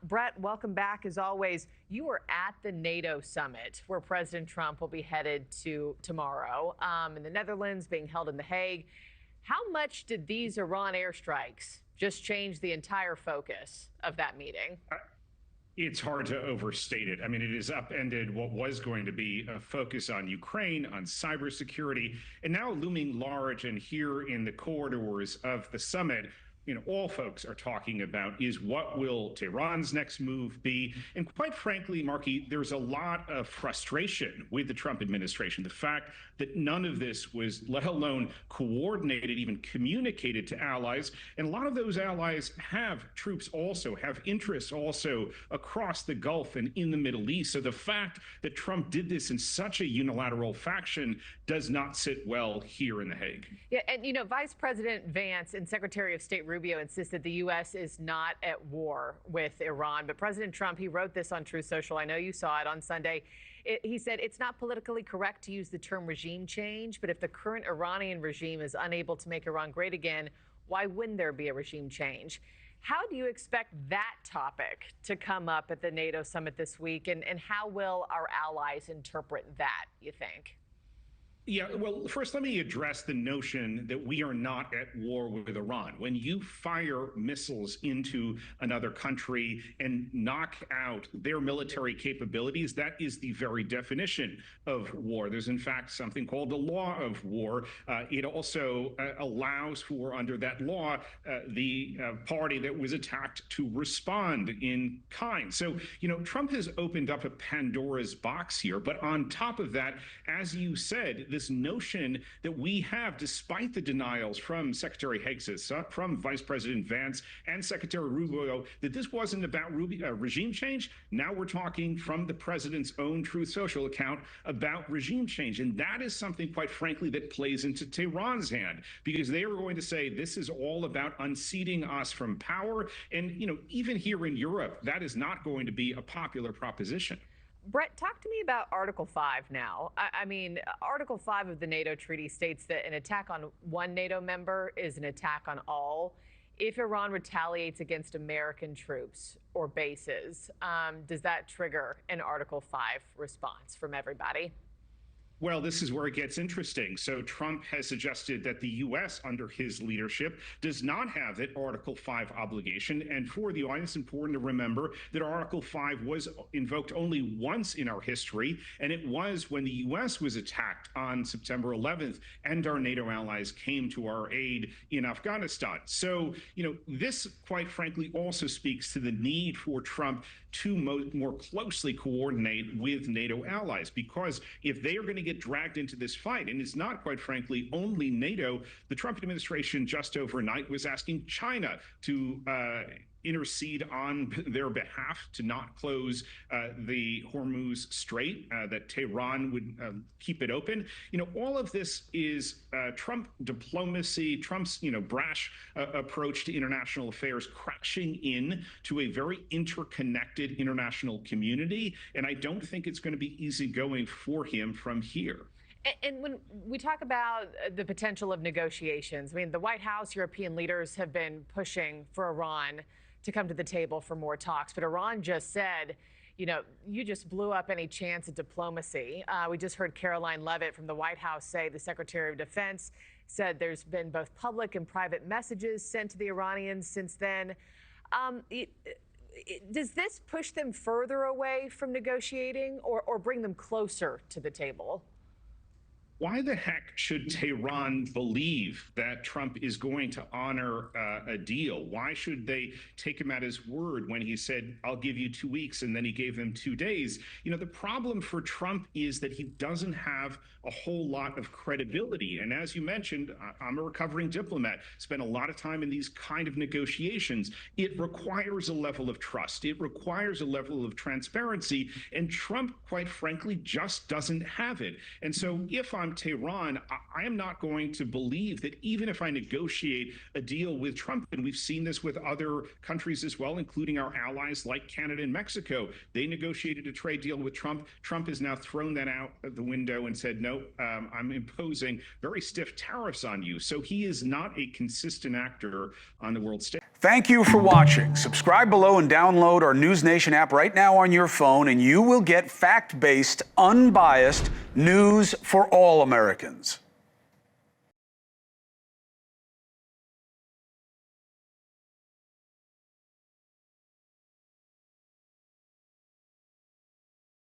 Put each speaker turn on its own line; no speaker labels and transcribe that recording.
Brett, welcome back as always. You were at the NATO summit where President Trump will be headed to tomorrow in the Netherlands, being held in The Hague. How much did these Iran airstrikes just change the entire focus of that meeting?
It's hard to overstate it. I mean, it has upended what was going to be a focus on Ukraine, on cybersecurity, and now looming large and here in the corridors of the summit. All folks are talking about is what will Tehran's next move be? And quite frankly, Markie, there's a lot of frustration with the Trump administration. The fact that none of this was, let alone coordinated, even communicated to allies. And a lot of those allies have troops also, have interests also across the Gulf and in the Middle East. So the fact that Trump did this in such a unilateral fashion does not sit well here in The Hague.
Yeah, and Vice President Vance and Secretary of State Rubio insisted the U.S. is not at war with Iran. But President Trump, he wrote this on Truth Social. I know you saw it on Sunday. He said it's not politically correct to use the term regime change, but if the current Iranian regime is unable to make Iran great again, why wouldn't there be a regime change? How do you expect that topic to come up at the NATO summit this week? And how will our allies interpret that, you think?
Yeah, well, first, let me address the notion that we are not at war with Iran. When you fire missiles into another country and knock out their military capabilities, that is the very definition of war. There's, in fact, something called the law of war. It also allows for, under that law, the party that was attacked to respond in kind. So, Trump has opened up a Pandora's box here. But on top of that, as you said, this notion that we have, despite the denials from Secretary Hegseth, from Vice President Vance and Secretary Rubio, that this wasn't about regime change. Now we're talking from the president's own Truth Social account about regime change. And that is something, quite frankly, that plays into Tehran's hand, because they are going to say this is all about unseating us from power. And, even here in Europe, that is not going to be a popular proposition.
Brett, talk to me about Article 5 now. I mean, Article 5 of the NATO treaty states that an attack on one NATO member is an attack on all. If Iran retaliates against American troops or bases, does that trigger an Article 5 response from everybody?
Well, this is where it gets interesting. So Trump has suggested that the U.S., under his leadership, does not have that Article 5 obligation. And for the audience, important to remember that Article 5 was invoked only once in our history, and it was when the U.S. was attacked on September 11th, and our NATO allies came to our aid in Afghanistan. So, this, quite frankly, also speaks to the need for Trump to more closely coordinate with NATO allies, because if they are going to get dragged into this fight, and it's not, quite frankly, only NATO. The Trump administration just overnight was asking China to intercede on their behalf to not close the Hormuz Strait, that Tehran would keep it open. All of this is Trump diplomacy, Trump's, brash approach to international affairs crashing in to a very interconnected international community. And I don't think it's going to be easy going for him from here.
And when we talk about the potential of negotiations, I mean, the White House, European leaders have been pushing for Iran to come to the table for more talks. But Iran just said, you just blew up any chance of diplomacy. We just heard Caroline Leavitt from the White House say the Secretary of Defense said there's been both public and private messages sent to the Iranians since then. Does this push them further away from negotiating or bring them closer to the table?
Why the heck should Tehran believe that Trump is going to honor a deal? Why should they take him at his word when he said, I'll give you 2 weeks, and then he gave them 2 days? The problem for Trump is that he doesn't have a whole lot of credibility. And as you mentioned, I'm a recovering diplomat, spent a lot of time in these kind of negotiations. It requires a level of trust. It requires a level of transparency. And Trump, quite frankly, just doesn't have it. And so if I'm Trump Tehran, I am not going to believe that even if I negotiate a deal with Trump, and we've seen this with other countries as well, including our allies like Canada and Mexico, they negotiated a trade deal with Trump. Trump has now thrown that out of the window and said, no, I'm imposing very stiff tariffs on you. So he is not a consistent actor on the world stage.
Thank you for watching. Subscribe below and download our NewsNation app right now on your phone, and you will get fact-based, unbiased news for all Americans.